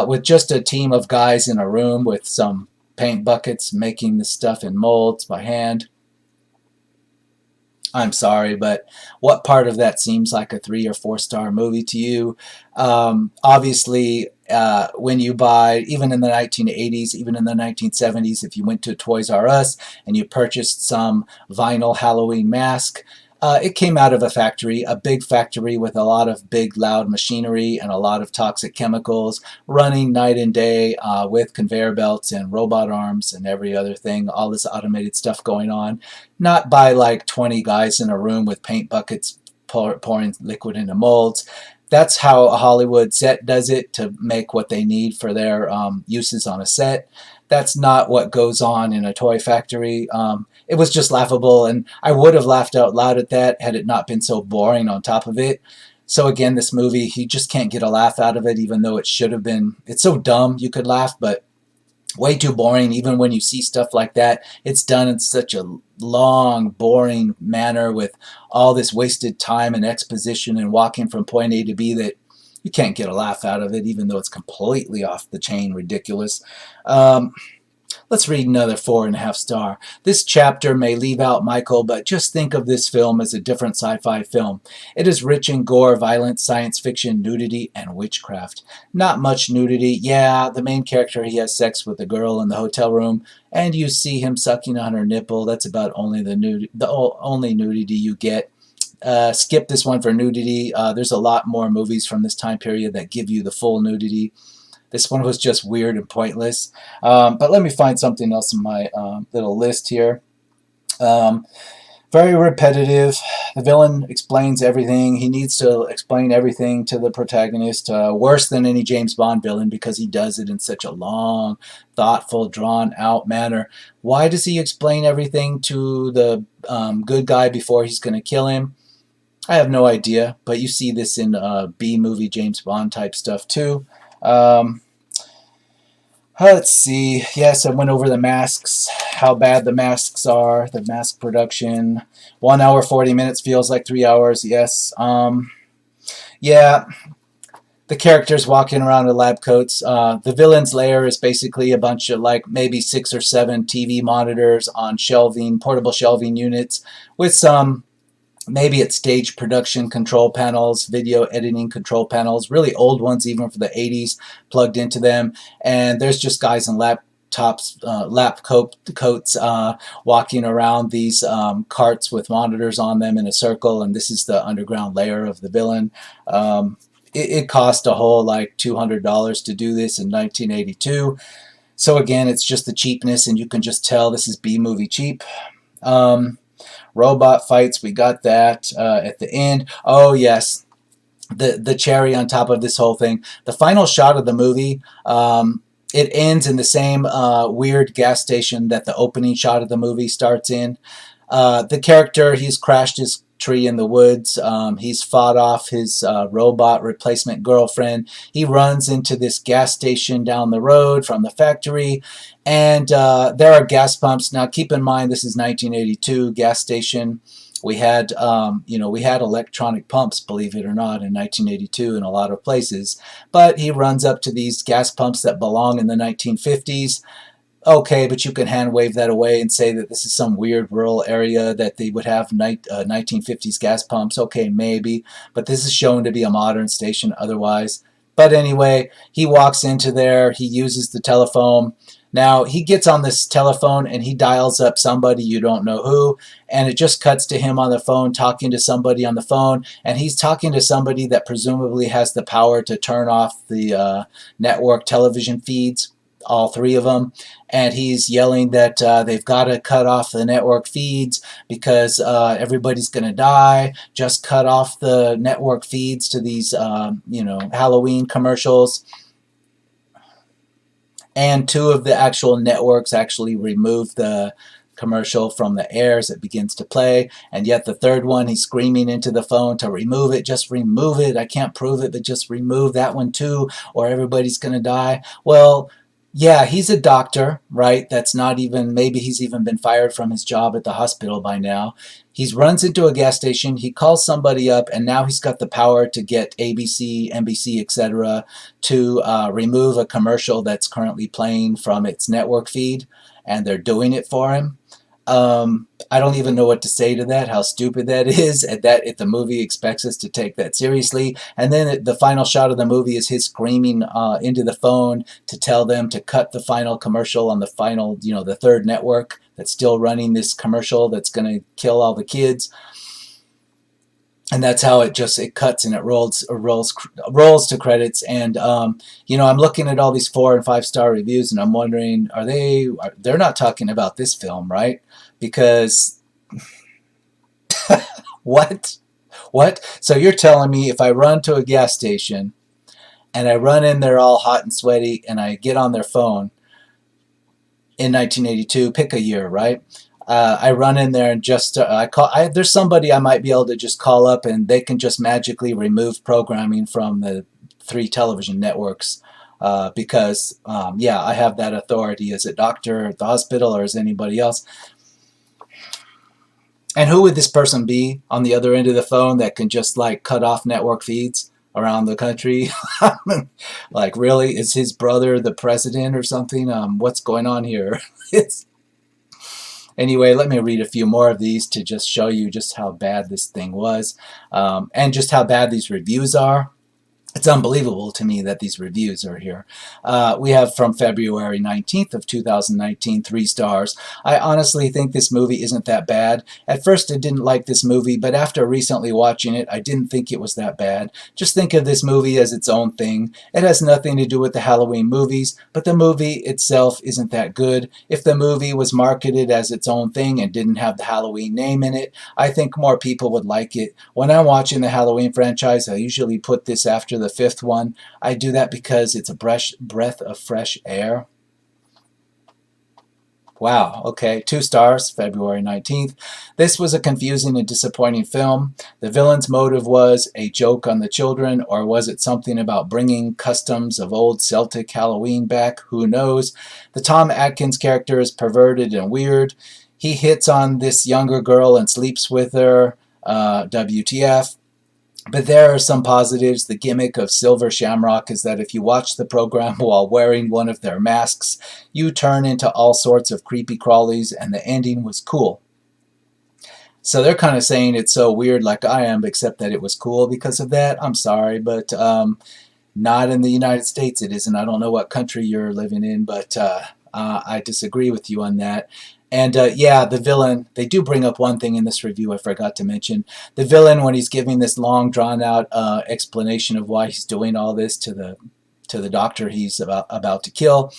with just a team of guys in a room with some paint buckets making this stuff in molds by hand. I'm sorry, but what part of that seems like a 3 or 4 star movie to you? Obviously, when you buy, even in the 1980s, even in the 1970s, if you went to Toys R Us and you purchased some vinyl Halloween mask, it came out of a factory, a big factory with a lot of big loud machinery and a lot of toxic chemicals running night and day, with conveyor belts and robot arms and every other thing, all this automated stuff going on. Not by like 20 guys in a room with paint buckets pouring liquid into molds. That's how a Hollywood set does it to make what they need for their uses on a set. That's not what goes on in a toy factory. It was just laughable, and I would have laughed out loud at that had it not been so boring on top of it. So again, this movie, you just can't get a laugh out of it, even though it should have been. It's so dumb you could laugh, but way too boring. Even when you see stuff like that, it's done in such a long, boring manner with all this wasted time and exposition and walking from point A to B that you can't get a laugh out of it, even though it's completely off the chain ridiculous. Let's read another 4.5 star. This chapter may leave out Michael, but just think of this film as a different sci-fi film. It is rich in gore, violence, science fiction, nudity, and witchcraft. Not much nudity. Yeah, the main character, he has sex with a girl in the hotel room, and you see him sucking on her nipple. That's about only only nudity you get. Skip this one for nudity. There's a lot more movies from this time period that give you the full nudity. This one was just weird and pointless. But let me find something else in my little list here. Very repetitive. The villain explains everything. He needs to explain everything to the protagonist, worse than any James Bond villain, because he does it in such a long, thoughtful, drawn-out manner. Why does he explain everything to the good guy before he's going to kill him? I have no idea, but you see this in B-movie James Bond type stuff too. Let's see. Yes, I went over the masks, how bad the masks are, the mask production. 1 hour, 40 minutes feels like 3 hours. Yes. Yeah, the characters walking around in lab coats. The villain's lair is basically a bunch of like maybe 6 or 7 TV monitors on shelving, portable shelving units with some. Maybe it's stage production control panels, video editing control panels, really old ones even for the 80s plugged into them. And there's just guys in lap coats walking around these carts with monitors on them in a circle. And this is the underground layer of the villain. It cost a whole like $200 to do this in 1982. So again, it's just the cheapness, and you can just tell this is B-movie cheap. Robot fights, we got that at the end. Oh yes, the cherry on top of this whole thing. The final shot of the movie, it ends in the same weird gas station that the opening shot of the movie starts in. The character, he's crashed his tree in the woods. He's fought off his robot replacement girlfriend. He runs into this gas station down the road from the factory, and there are gas pumps. Now keep in mind this is 1982 gas station. We had we had electronic pumps, believe it or not, in 1982 in a lot of places. But he runs up to these gas pumps that belong in the 1950s. Okay, but you can hand wave that away and say that this is some weird rural area that they would have 1950s gas pumps. Okay, maybe, but this is shown to be a modern station otherwise. But anyway, he walks into there, he uses the telephone. Now, he gets on this telephone and he dials up somebody, you don't know who, and it just cuts to him on the phone talking to somebody on the phone, and he's talking to somebody that presumably has the power to turn off the network television feeds, all 3 of them, and he's yelling that they've got to cut off the network feeds because everybody's going to die. Just cut off the network feeds to these, Halloween commercials. And 2 of the actual networks actually remove the commercial from the air as it begins to play, and yet the 3rd one, he's screaming into the phone to remove it. Just remove it. I can't prove it, but just remove that one too, or everybody's going to die. Well, yeah, he's a doctor, right? That's not even, maybe he's even been fired from his job at the hospital by now. He runs into a gas station, he calls somebody up, and now he's got the power to get ABC, NBC, etc. to remove a commercial that's currently playing from its network feed, and they're doing it for him. I don't even know what to say to that, how stupid that is, and that if the movie expects us to take that seriously. And then the final shot of the movie is his screaming into the phone to tell them to cut the final commercial on the final, the 3rd network that's still running this commercial that's going to kill all the kids. And that's how it cuts and it rolls to credits. And I'm looking at all these 4 and 5 star reviews, and I'm wondering, they're not talking about this film, right? Because what? So you're telling me if I run to a gas station and I run in there all hot and sweaty and I get on their phone in 1982, pick a year, right? I run in there and just there's somebody I might be able to just call up and they can just magically remove programming from the 3 television networks because I have that authority as a doctor at the hospital or as anybody else. And who would this person be on the other end of the phone that can just like cut off network feeds? around the country. Like, really? Is his brother the president or something? What's going on here? It's Anyway, let me read a few more of these to just show you just how bad this thing was, and just how bad these reviews are. It's unbelievable to me that these reviews are here. We have from February 19th of 2019, 3 stars. I honestly think this movie isn't that bad. At first I didn't like this movie, but after recently watching it, I didn't think it was that bad. Just think of this movie as its own thing. It has nothing to do with the Halloween movies, but the movie itself isn't that good. If the movie was marketed as its own thing and didn't have the Halloween name in it, I think more people would like it. When I'm watching the Halloween franchise, I usually put this after the 5th one. I do that because it's a breath of fresh air. Wow, okay, 2 stars, February 19th. This was a confusing and disappointing film. The villain's motive was a joke on the children, or was it something about bringing customs of old Celtic Halloween back? Who knows? The Tom Atkins character is perverted and weird. He hits on this younger girl and sleeps with her. WTF. But there are some positives. The gimmick of Silver Shamrock is that if you watch the program while wearing one of their masks, you turn into all sorts of creepy crawlies, and the ending was cool. So they're kind of saying it's so weird like I am, except that it was cool because of that. I'm sorry, but not in the United States it isn't. I don't know what country you're living in, but I disagree with you on that. And yeah, the villain, they do bring up one thing in this review I forgot to mention. The villain, when he's giving this long, drawn-out explanation of why he's doing all this to the doctor he's about to kill,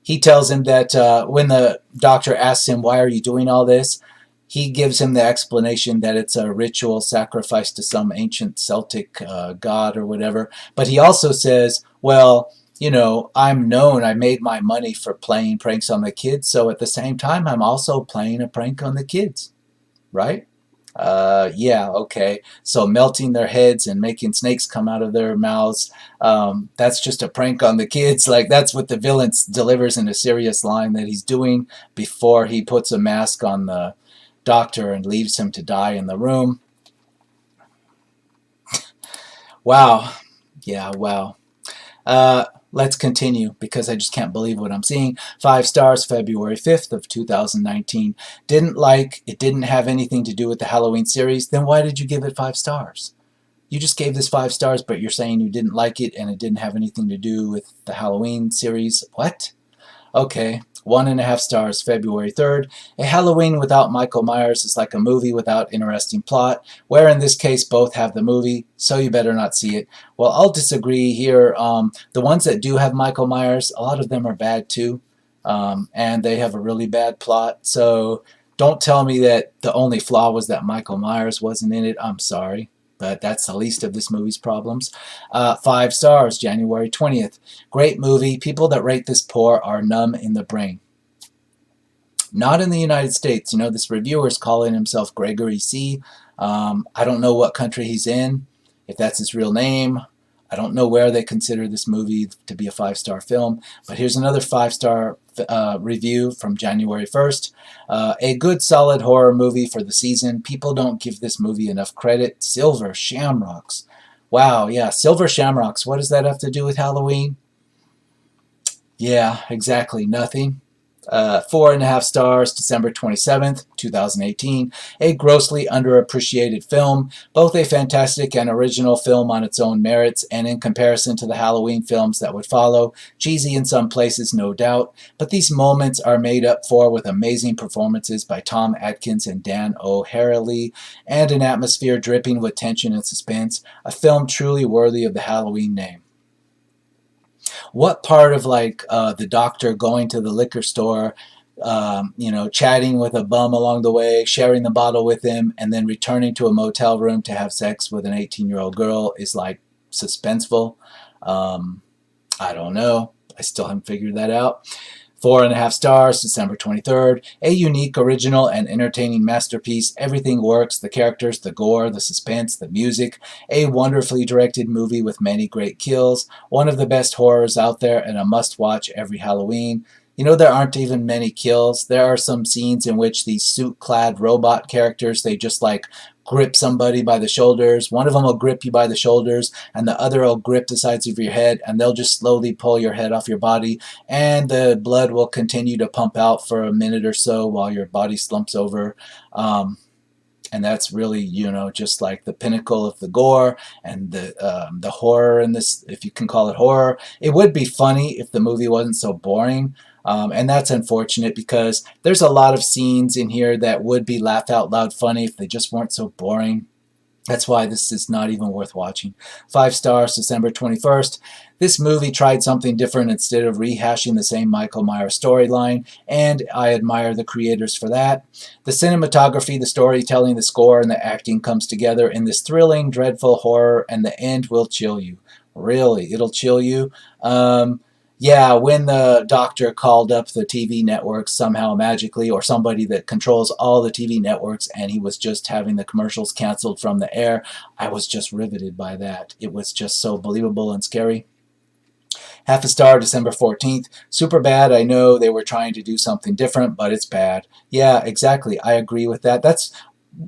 he tells him that when the doctor asks him, why are you doing all this? He gives him the explanation that it's a ritual sacrifice to some ancient Celtic god or whatever. But he also says, well, you know, I'm known, I made my money for playing pranks on the kids, so at the same time, I'm also playing a prank on the kids, right? Yeah, okay. So melting their heads and making snakes come out of their mouths, that's just a prank on the kids. Like, that's what the villain delivers in a serious line that he's doing before he puts a mask on the doctor and leaves him to die in the room. Wow. Yeah, wow. Let's continue because I just can't believe what I'm seeing. 5 stars, February 5th of 2019. Didn't like, it didn't have anything to do with the Halloween series. Then why did you give it 5 stars? You just gave this 5 stars, but you're saying you didn't like it and it didn't have anything to do with the Halloween series. What? Okay. 1.5 stars, February 3rd. A Halloween without Michael Myers is like a movie without interesting plot, where in this case both have the movie, so you better not see it. Well, I'll disagree here. The ones that do have Michael Myers, a lot of them are bad too, and they have a really bad plot, so don't tell me that the only flaw was that Michael Myers wasn't in it. I'm sorry, but that's the least of this movie's problems. 5 stars, January 20th. Great movie. People that rate this poor are numb in the brain. Not in the United States. You know, this reviewer is calling himself Gregory C. I don't know what country he's in, if that's his real name. I don't know where they consider this movie to be a 5-star film, but here's another 5-star review from January 1st. A good solid horror movie for the season. People don't give this movie enough credit. Silver Shamrocks. Wow, yeah, Silver Shamrocks. What does that have to do with Halloween? Yeah, exactly nothing. 4.5 stars, December 27th, 2018. A grossly underappreciated film, both a fantastic and original film on its own merits, and in comparison to the Halloween films that would follow, cheesy in some places, no doubt, but these moments are made up for with amazing performances by Tom Atkins and Dan O'Harely, and an atmosphere dripping with tension and suspense, a film truly worthy of the Halloween name. What part of like the doctor going to the liquor store, you know, chatting with a bum along the way, sharing the bottle with him, and then returning to a motel room to have sex with an 18-year-old girl is like suspenseful? I don't know. I still haven't figured that out. 4.5 stars, December 23rd. A unique, original, and entertaining masterpiece. Everything works. The characters, the gore, the suspense, the music. A wonderfully directed movie with many great kills. One of the best horrors out there and a must-watch every Halloween. You know, there aren't even many kills. There are some scenes in which these suit-clad robot characters, they just like grip somebody by the shoulders. One of them will grip you by the shoulders, and the other will grip the sides of your head, and they'll just slowly pull your head off your body, and the blood will continue to pump out for a minute or so while your body slumps over. And that's really, just like the pinnacle of the gore and the horror in this, if you can call it horror. It would be funny if the movie wasn't so boring. And that's unfortunate because there's a lot of scenes in here that would be laugh out loud funny if they just weren't so boring. That's why this is not even worth watching. 5 stars, December 21st. This movie tried something different instead of rehashing the same Michael Myers storyline, and I admire the creators for that. The cinematography, the storytelling, the score, and the acting comes together in this thrilling, dreadful horror, and the end will chill you. Really, it'll chill you. Yeah, when the doctor called up the TV networks somehow magically, or somebody that controls all the TV networks, and he was just having the commercials canceled from the air, I was just riveted by that. It was just so believable and scary. Half a star, December 14th. Super bad. I know they were trying to do something different, but it's bad. Yeah, exactly. I agree with that. That's,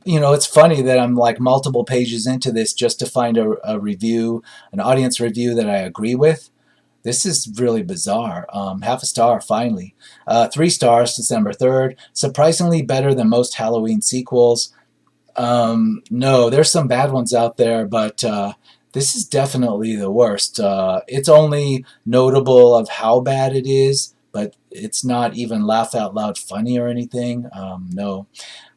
it's funny that I'm like multiple pages into this just to find a review, an audience review that I agree with. This is really bizarre. Half a star, finally. 3 stars, December 3rd. Surprisingly better than most Halloween sequels. No, there's some bad ones out there, but this is definitely the worst. It's only notable of how bad it is, but it's not even laugh out loud funny or anything. No.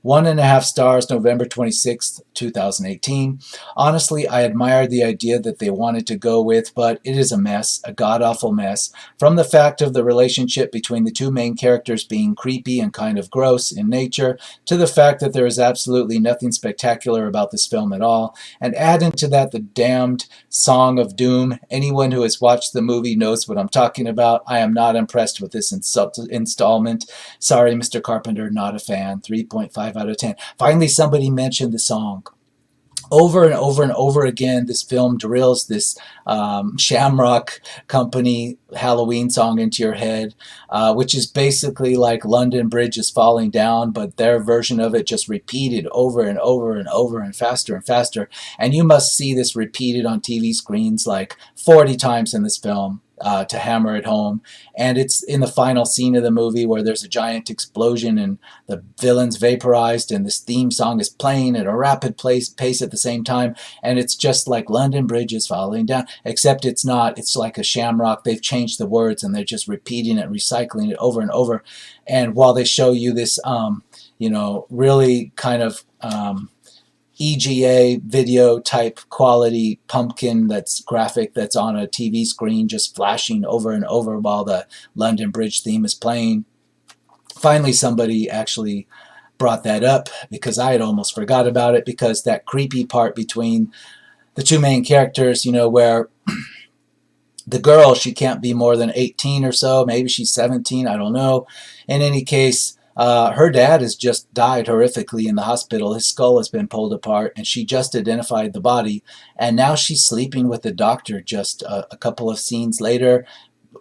1.5 stars, November 26th, 2018. Honestly, I admire the idea that they wanted to go with, but it is a mess, a god-awful mess. From the fact of the relationship between the two main characters being creepy and kind of gross in nature, to the fact that there is absolutely nothing spectacular about this film at all, and add into that the damned Song of Doom. Anyone who has watched the movie knows what I'm talking about. I am not impressed with this installment. Sorry, Mr. Carpenter, not a fan. 3.5 out of 10. Finally, somebody mentioned the song. Over and over and over again, this film drills this Shamrock Company Halloween song into your head, which is basically like London Bridge is Falling Down, but their version of it just repeated over and over and over and faster and faster. And you must see this repeated on TV screens like 40 times in this film. To hammer it home. And it's in the final scene of the movie where there's a giant explosion and the villain's vaporized and this theme song is playing at a rapid pace at the same time, and it's just like London Bridge is Falling Down, except it's not. It's like a shamrock. They've changed the words and they're just repeating it, recycling it over and over. And while they show you this really kind of EGA video type quality pumpkin that's graphic that's on a TV screen just flashing over and over while the London Bridge theme is playing. Finally, somebody actually brought that up because I had almost forgot about it, because that creepy part between the two main characters, where the girl, she can't be more than 18 or so, maybe she's 17, I don't know. In any case, her dad has just died horrifically in the hospital. His skull has been pulled apart, and she just identified the body. And now she's sleeping with the doctor just a couple of scenes later.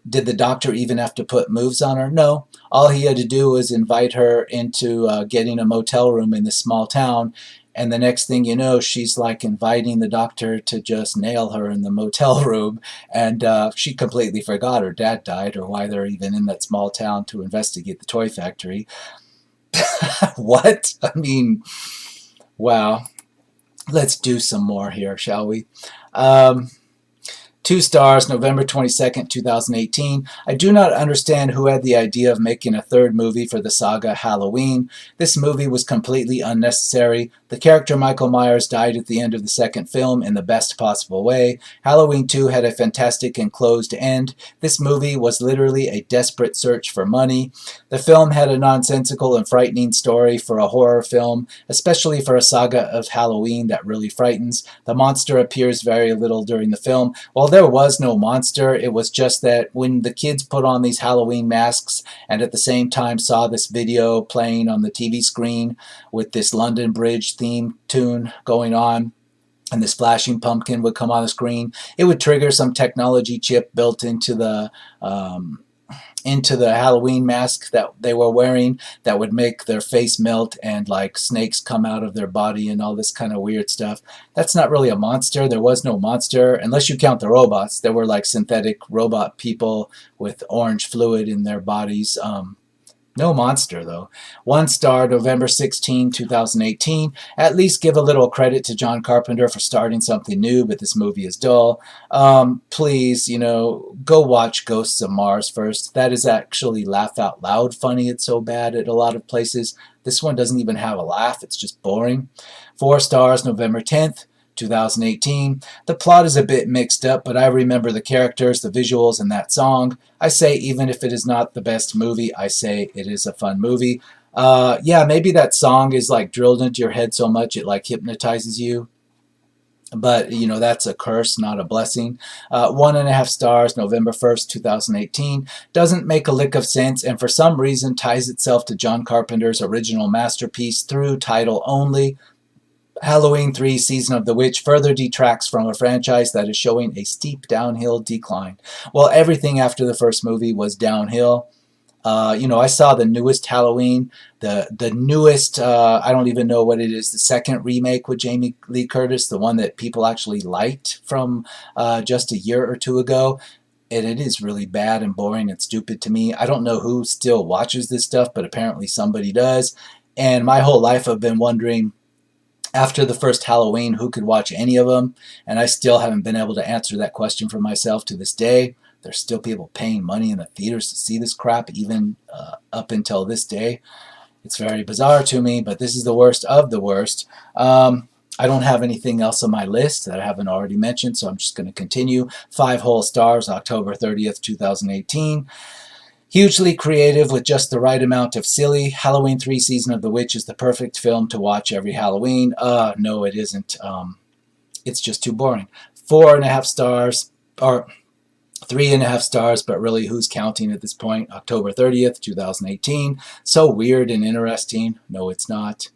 Did the doctor even have to put moves on her? No. All he had to do was invite her into getting a motel room in this small town. And the next thing you know, she's like inviting the doctor to just nail her in the motel room. And she completely forgot her dad died or why they're even in that small town to investigate the toy factory. What? I mean, wow. Let's do some more here, shall we? 2 stars, November 22nd, 2018. I do not understand who had the idea of making a third movie for the saga Halloween. This movie was completely unnecessary. The character Michael Myers died at the end of the second film in the best possible way. Halloween 2 had a fantastic and closed end. This movie was literally a desperate search for money. The film had a nonsensical and frightening story for a horror film, especially for a saga of Halloween that really frightens. The monster appears very little during the film. While there was no monster, it was just that when the kids put on these Halloween masks and at the same time saw this video playing on the TV screen with this London Bridge theme tune going on, and this flashing pumpkin would come on the screen, it would trigger some technology chip built into the into the Halloween mask that they were wearing that would make their face melt and like snakes come out of their body and all this kind of weird stuff. That's not really a monster. There was no monster unless you count the robots. There were like synthetic robot people with orange fluid in their bodies. No monster, though. 1 star, November 16, 2018. At least give a little credit to John Carpenter for starting something new, but this movie is dull. Please, go watch Ghosts of Mars first. That is actually laugh out loud funny. It's so bad at a lot of places. This one doesn't even have a laugh. It's just boring. 4 stars, November 10th. 2018. The plot is a bit mixed up, but I remember the characters, the visuals, and that song. I say even if it is not the best movie, I say it is a fun movie. Yeah, maybe that song is like drilled into your head so much it like hypnotizes you. But, that's a curse, not a blessing. 1.5 stars, November 1st, 2018. Doesn't make a lick of sense and for some reason ties itself to John Carpenter's original masterpiece through title only. Halloween 3 Season of the Witch further detracts from a franchise that is showing a steep downhill decline. Well, everything after the first movie was downhill. I saw the newest Halloween, the newest, I don't even know what it is, the second remake with Jamie Lee Curtis, the one that people actually liked from just a year or two ago. And it is really bad and boring and stupid to me. I don't know who still watches this stuff, but apparently somebody does. And my whole life I've been wondering, after the first Halloween, who could watch any of them? And I still haven't been able to answer that question for myself to this day. There's still people paying money in the theaters to see this crap, even up until this day. It's very bizarre to me, but this is the worst of the worst. I don't have anything else on my list that I haven't already mentioned, so I'm just going to continue. 5 whole stars, October 30th, 2018. Hugely creative with just the right amount of silly. Halloween 3 Season of the Witch is the perfect film to watch every Halloween. No, it isn't. It's just too boring. 4.5 stars, or 3.5 stars, but really who's counting at this point? October 30th, 2018. So weird and interesting. No, it's not.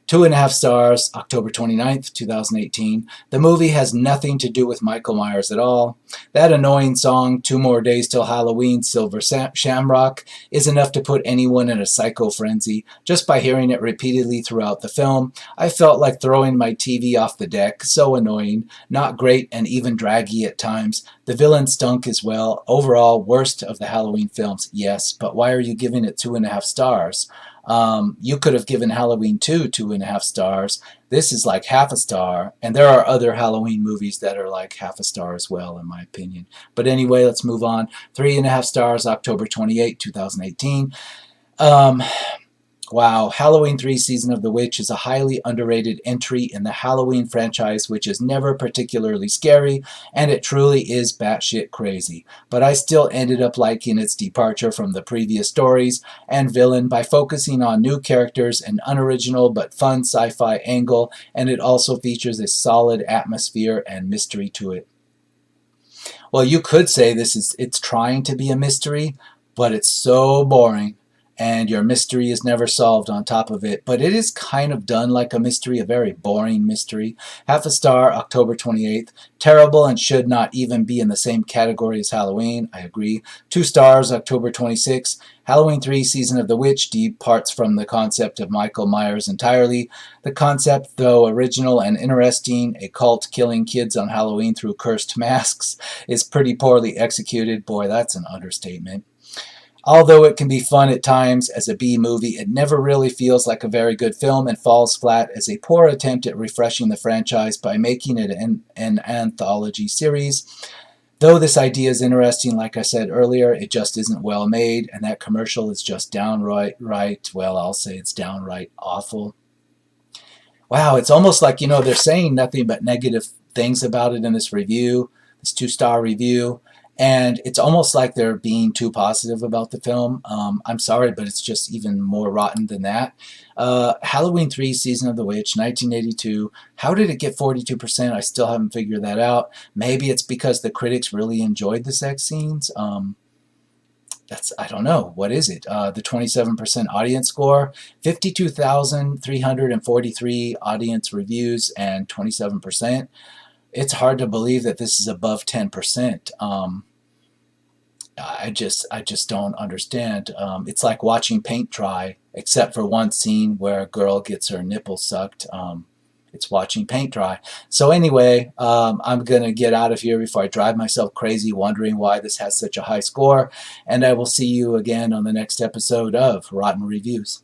2.5 stars, October 29th, 2018. The movie has nothing to do with Michael Myers at all. That annoying song, 2 More Days Till Halloween, Silver Shamrock, is enough to put anyone in a psycho frenzy. Just by hearing it repeatedly throughout the film, I felt like throwing my TV off the deck. So annoying, not great, and even draggy at times. The villain stunk as well. Overall, worst of the Halloween films, yes, but why are you giving it 2.5 stars? You could have given Halloween 2 2.5 stars. This is like half a star, and there are other Halloween movies that are like half a star as well, in my opinion. But anyway, let's move on. 3.5 stars, October 28, 2018. Wow, Halloween 3 Season of the Witch is a highly underrated entry in the Halloween franchise, which is never particularly scary, and it truly is batshit crazy. But I still ended up liking its departure from the previous stories and villain by focusing on new characters, an unoriginal but fun sci-fi angle, and it also features a solid atmosphere and mystery to it. Well, you could say it's trying to be a mystery, but it's so boring. And your mystery is never solved on top of it. But it is kind of done like a mystery, a very boring mystery. 0.5 star, October 28th. Terrible and should not even be in the same category as Halloween. I agree. 2 stars, October 26th. Halloween 3 Season of the Witch departs from the concept of Michael Myers entirely. The concept, though original and interesting, a cult killing kids on Halloween through cursed masks, is pretty poorly executed. Boy, that's an understatement. Although it can be fun at times as a B movie, it never really feels like a very good film and falls flat as a poor attempt at refreshing the franchise by making it an anthology series. Though this idea is interesting, like I said earlier, it just isn't well made, and that commercial is just downright, well, I'll say it's downright awful. Wow, it's almost like, they're saying nothing but negative things about it in this review, this 2-star review. And it's almost like they're being too positive about the film. I'm sorry, but it's just even more rotten than that. Halloween 3 Season of the Witch, 1982. How did it get 42%? I still haven't figured that out. Maybe it's because the critics really enjoyed the sex scenes. I don't know. What is it? The 27% audience score, 52,343 audience reviews, and 27%. It's hard to believe that this is above 10%. I just don't understand. It's like watching paint dry, except for one scene where a girl gets her nipple sucked. It's watching paint dry. So anyway, I'm gonna get out of here before I drive myself crazy wondering why this has such a high score. And I will see you again on the next episode of Rotten Reviews.